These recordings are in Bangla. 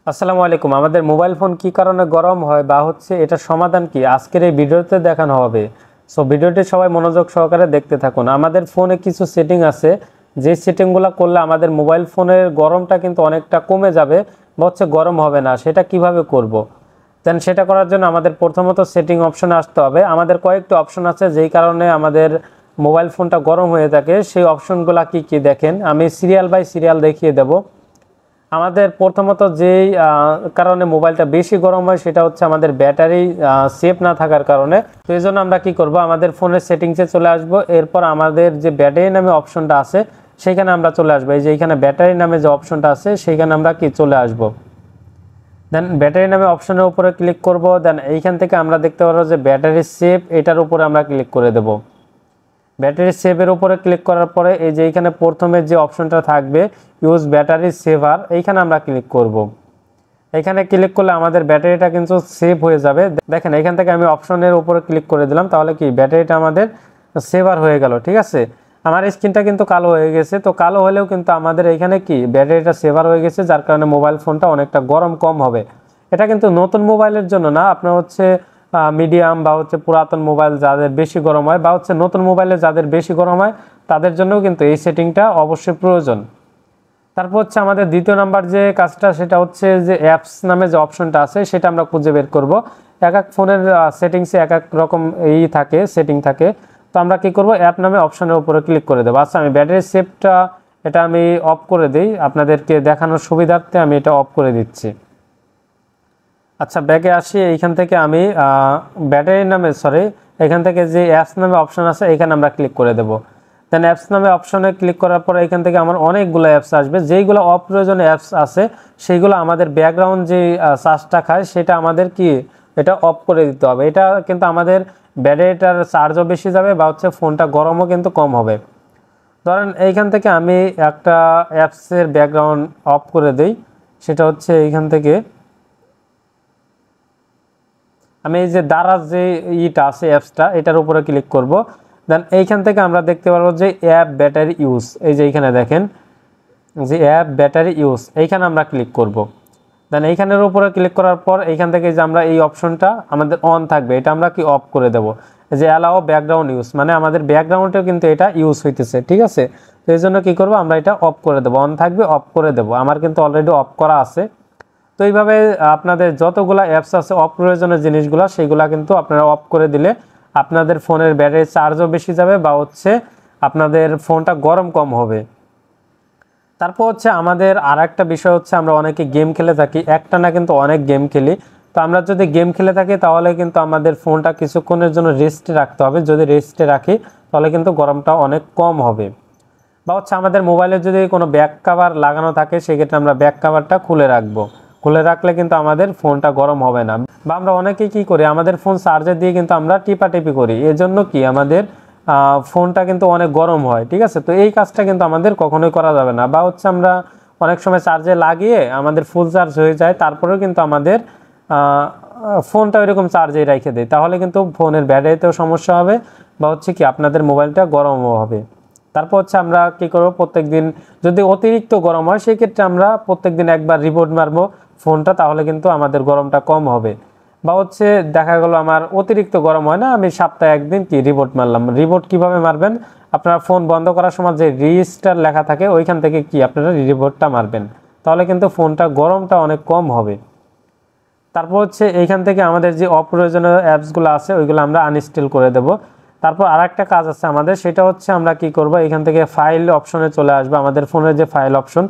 আসসালামু আলাইকুম। আমাদের মোবাইল ফোন কি কারণে গরম হয় বা এটার সমাধান কি আজকের এই ভিডিওতে দেখানো হবে। সো ভিডিওটি সবাই মনোযোগ সহকারে দেখতে থাকুন। আমাদের ফোনে কিছু সেটিং আছে, যে সেটিংগুলো করলে আমাদের মোবাইল ফোনের গরমটা কিন্তু অনেকটা কমে যাবে বা গরম হবে না। সেটা কিভাবে করব, দেন সেটা করার জন্য আমাদের প্রথমত সেটিং অপশনে আসতে হবে। আমাদের কয়েকটি অপশন আছে যেই কারণে আমাদের মোবাইল ফোনটা গরম হয়ে থাকে। সেই অপশনগুলো কি কি দেখেন, আমি সিরিয়াল বাই সিরিয়াল দেখিয়ে দেব। আমাদের প্রথমত যেই কারণে মোবাইলটা বেশি গরম হয় সেটা হচ্ছে আমাদের ব্যাটারি সেফ না থাকার কারণে। তো এই জন্য আমরা কি করব, আমাদের ফোনের সেটিংসে চলে আসব। এরপর আমাদের যে ব্যাটারি নামে অপশনটা আছে সেইখানে আমরা চলে আসবো। এই যে এইখানে ব্যাটারি নামে যে অপশনটা আছে সেইখানে আমরা কি চলে আসব। দেন ব্যাটারি নামে অপশনের উপরে ক্লিক করব। দেন এইখান থেকে আমরা দেখতে পারবো যে ব্যাটারি সেভ, এটার উপরে আমরা ক্লিক করে দেব। ব্যাটারি সেভের উপরে ক্লিক করার পরে এই যে এইখানে প্রথমে যে অপশনটা থাকবে ইউজ ব্যাটারি সেভার, এইখানে আমরা ক্লিক করব। এখানে ক্লিক করলে আমাদের ব্যাটারিটা কিন্তু সেভ হয়ে যাবে। দেখেন এখান থেকে আমি অপশনের উপরে ক্লিক করে দিলাম, তাহলে কি ব্যাটারিটা আমাদের সেভার হয়ে গেল। ঠিক আছে, আমার স্ক্রিনটা কিন্তু কালো হয়ে গেছে। তো কালো হলেও কিন্তু আমাদের এখানে কি ব্যাটারিটা সেভার হয়ে গেছে, যার কারণে মোবাইল ফোনটা অনেকটা গরম কম হবে। এটা কিন্তু নতুন মোবাইলের জন্য না, আপনার মিডিয়াম বা পুরাতন মোবাইল যাদের বেশি গরম হয় বা নতুন মোবাইলে যাদের বেশি গরম হয় তাদের জন্যও কিন্তু এই সেটিংটা অবশ্যই প্রয়োজন। তারপর আমাদের দ্বিতীয় নাম্বার যে কাজটা, সেটা হচ্ছে যে অ্যাপস নামে যে অপশনটা আছে সেটা আমরা খুঁজে বের করব। এক এক ফোনের সেটিংসে এক এক রকম থাকে, সেটিং থাকে। তো আমরা কি করব, অ্যাপ নামে অপশনের উপরে ক্লিক করে দেবো। আচ্ছা, আমি ব্যাটারি সেভটা এটা আমি অফ করে দিই, আপনাদেরকে দেখানোর সুবিধার্থে আমি এটা অফ করে দিচ্ছি। আচ্ছা, ব্যাকে আসি। এইখান থেকে আমি ব্যাটারি নামে এখান থেকে যে অ্যাপস নামে অপশন আছে এখানে আমরা ক্লিক করে দেব। দেন অ্যাপস নামে অপশনে ক্লিক করার পর এখান থেকে আমার অনেকগুলো অ্যাপস আসবে। যেইগুলো অপ্রয়োজনীয় অ্যাপস আছে সেইগুলো আমাদের ব্যাকগ্রাউন্ড যে চার্জটা খায় সেটা আমাদের কি এটা অফ করে দিতে হবে। এটা কিন্তু আমাদের ব্যাটারিটার চার্জও বেশি যাবে বা ফোনটা গরমও কিন্তু কম হবে। ধরেন এইখান থেকে আমি একটা অ্যাপসের ব্যাকগ্রাউন্ড অফ করে দিই, সেটা হচ্ছে এইখান থেকে আমি এই যে দারাজ যে আছে অ্যাপসটা, এটার উপরে ক্লিক করব। দেন এইখান থেকে আমরা দেখতে পারবো যে অ্যাপ ব্যাটারি ইউজ, এই যে এইখানে দেখেন যে অ্যাপ ব্যাটারি ইউজ, এইখানে আমরা ক্লিক করব। দেন এইখানের উপরে ক্লিক করার পর এইখান থেকে যে আমরা এই অপশনটা আমাদের অন থাকবে এটা আমরা কি অফ করে দেব। যে অ্যালাও ব্যাকগ্রাউন্ড ইউজ, মানে আমাদের ব্যাকগ্রাউন্ডেও কিন্তু এটা ইউজ হইতেছে। ঠিক আছে, তো এই জন্য কী করবো, আমরা এটা অফ করে দেবো। অন থাকবে, অফ করে দেবো। আমার কিন্তু অলরেডি অফ করা আছে। তো এইভাবে আপনাদের যতগুলো অ্যাপস আছে অপ্রয়োজনীয় জিনিসগুলো সেইগুলা কিন্তু আপনারা অফ করে দিলে আপনাদের ফোনের ব্যাটারি চার্জও বেশি যাবে বা আপনাদের ফোনটা গরম কম হবে। তারপর আমাদের আর একটা বিষয় হচ্ছে, আমরা অনেকে গেম খেলে থাকি, একটা না কিন্তু অনেক গেম খেলি। তো আমরা যদি গেম খেলে থাকি তাহলে কিন্তু আমাদের ফোনটা কিছুক্ষণের জন্য রেস্টে রাখতে হবে। যদি রেস্টে রাখি তাহলে কিন্তু গরমটা অনেক কম হবে। বা আমাদের মোবাইলে যদি কোনো ব্যাক কভার লাগানো থাকে সেক্ষেত্রে আমরা ব্যাক কভারটা খুলে রাখবো। খুলে রাখলে কিন্তু আমাদের ফোনটা গরম হবে না। বা আমরা অনেকেই কী করি, আমাদের ফোন চার্জার দিয়ে কিন্তু আমরা টিপাটিপি করি, এজন্য কি আমাদের ফোনটা কিন্তু অনেক গরম হয়। ঠিক আছে, তো এই কাজটা কিন্তু আমাদের কখনোই করা যাবে না। বা আমরা অনেক সময় চার্জে লাগিয়ে আমাদের ফুল চার্জ হয়ে যায়, তারপরেও কিন্তু আমাদের ফোনটা ওইরকম চার্জে রেখে দেয়, তাহলে কিন্তু ফোনের ব্যাটারিতেও সমস্যা হবে বা কি আপনাদের মোবাইলটা গরমও হবে। তারপর আমরা কি করব, প্রত্যেক দিন যদি অতিরিক্ত গরম হয় সেক্ষেত্রে আমরা প্রত্যেক দিন একবার রিবোট মারবো ফোনটা, তাহলে কিন্তু আমাদের গরমটা কম হবে। বা দেখা গেল আমার অতিরিক্ত গরম হয় না, আমি সপ্তাহে একদিন কি রিবোট মারলাম। রিবোট কিভাবে মারবেন, আপনারা ফোন বন্ধ করার সময় যে রিস্টার লেখা থাকে ওইখান থেকে কি আপনারা রিবোটটা মারবেন, তাহলে কিন্তু ফোনটা গরমটা অনেক কম হবে। তারপর এইখান থেকে আমাদের যে অপ্রয়োজনীয় অ্যাপসগুলো আছে ওইগুলো আমরা আনইনস্টল করে দেব। তারপর আর একটা কাজ আছে আমাদের, সেটা হচ্ছে আমরা কি করব, এখান থেকে ফাইল অপশনে চলে আসবে। আমাদের ফোনের যে ফাইল অপশন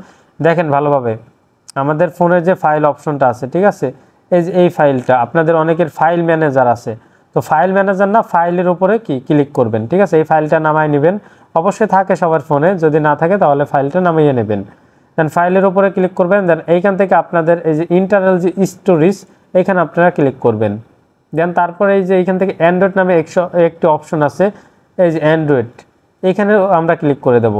দেখেন ভালোভাবে, আমাদের ফোনের যে ফাইল অপশনটা আছে, ঠিক আছে, এই যে এই ফাইলটা আপনাদের অনেকের ফাইল ম্যানেজার আছে। তো ফাইল ম্যানেজার না, ফাইলের উপরে কি ক্লিক করবেন। ঠিক আছে, এই ফাইলটা নামায় নেবেন, অবশ্যই থাকে সবার ফোনে, যদি না থাকে তাহলে ফাইলটা নামিয়ে নেবেন। দেন ফাইলের উপরে ক্লিক করবেন। দেন এইখান থেকে আপনাদের এই যে ইন্টারনাল যে স্টোরেজ এইখানে আপনারা ক্লিক করবেন। দেন তারপরে এই যে এইখান থেকে অ্যান্ড্রয়েড নামে একটি অপশন আছে, এই যে অ্যান্ড্রয়েড, এইখানে আমরা ক্লিক করে দেব।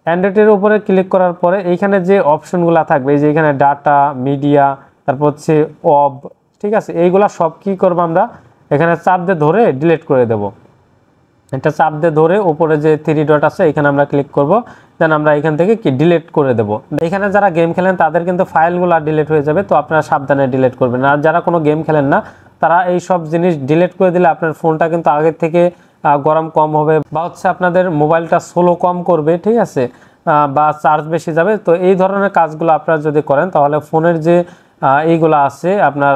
অ্যান্ড্রয়েডের উপরে ক্লিক করার পরে এইখানে যে অপশনগুলো থাকবে, এই যে এখানে ডাটা, মিডিয়া, তারপর অব, ঠিক আছে, এইগুলা সব কি করবো আমরা এখানে চাপ দিয়ে ধরে ডিলিট করে দেব। এটা চাপ দিয়ে ধরে উপরে যে 3 ডট আছে এখানে আমরা ক্লিক করব, দেন আমরা এখান থেকে কি ডিলিট করে দেব। এখানে যারা গেম খেলেন তাদের কিন্তু ফাইলগুলো ডিলিট হয়ে যাবে, তো আপনারা সাবধানে ডিলিট করবেন। আর যারা কোনো গেম খেলেন না তারা এই সব জিনিস ডিলিট করে দিলে আপনার ফোনটা কিন্তু আগের থেকে গরম কম হবে, বা হচ্ছে আপনাদের মোবাইলটা স্লো কম করবে, ঠিক আছে, বা চার্জ বেশি যাবে। তো এই ধরনের কাজগুলো আপনারা যদি করেন তাহলে ফোনের যে এইগুলো আছে, আপনার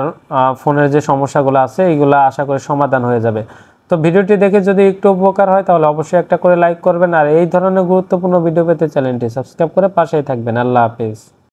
ফোনের যে সমস্যাগুলো আছে এইগুলো আশা করি সমাধান হয়ে যাবে। তো ভিডিওটি দেখে যদি একটু উপকার হয় তাহলে অবশ্যই একটা করে লাইক করবেন, আর এই ধরনের গুরুত্বপূর্ণ ভিডিও পেতে চ্যানেলটি সাবস্ক্রাইব করে পাশেই থাকবেন। আল্লাহ হাফেজ।